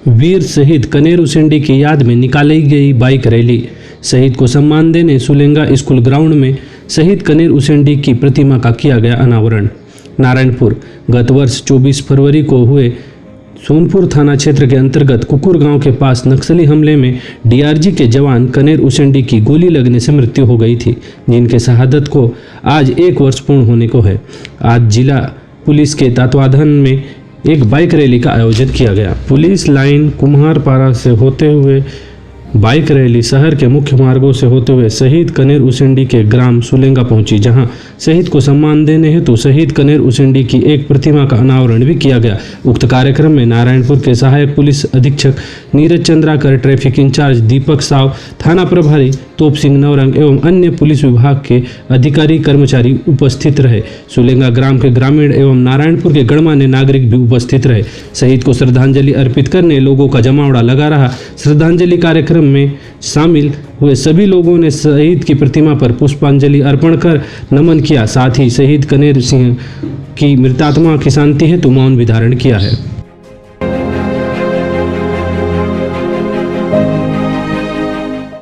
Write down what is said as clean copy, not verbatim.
वीर शहीद कनेर उसेंडी की याद में निकाली गई बाइक रैली। शहीद को सम्मान देने सुलेंगा स्कूल ग्राउंड में शहीद कनेर उसेंडी की प्रतिमा का किया गया अनावरण। नारायणपुर। गत वर्ष 24 फरवरी को हुए सोनपुर थाना क्षेत्र के अंतर्गत कुकुर गांव के पास नक्सली हमले में डीआरजी के जवान कनेर उसेंडी की गोली लगने से मृत्यु हो गई थी, जिनके शहादत को आज 1 वर्ष पूर्ण होने को है। आज जिला पुलिस के तत्वाधान में एक बाइक रैली का आयोजन किया गया। पुलिस लाइन कुम्हारपारा से होते हुए बाइक रैली शहर के मुख्य मार्गों से होते हुए शहीद कनेर उसेंडी के ग्राम सुलेंगा पहुंची, जहां शहीद को सम्मान देने हेतु शहीद कनेर उसेंडी की एक प्रतिमा का अनावरण भी किया गया। उक्त कार्यक्रम में नारायणपुर के सहायक पुलिस अधीक्षक नीरज चंद्राकर, ट्रैफिक इंचार्ज दीपक साव, थाना प्रभारी तोप सिंह नवरंग एवं अन्य पुलिस विभाग के अधिकारी कर्मचारी उपस्थित रहे। सुलेंगा ग्राम के ग्रामीण एवं नारायणपुर के गणमान्य नागरिक भी उपस्थित रहे। शहीद को श्रद्धांजलि अर्पित करने लोगों का जमावड़ा लगा रहा। श्रद्धांजलि कार्यक्रम में शामिल हुए सभी लोगों ने शहीद की प्रतिमा पर पुष्पांजलि अर्पण कर नमन किया। साथ ही शहीद कनेर सिंह की मृतात्मा की शांति हेतु मौन भी धारण किया है।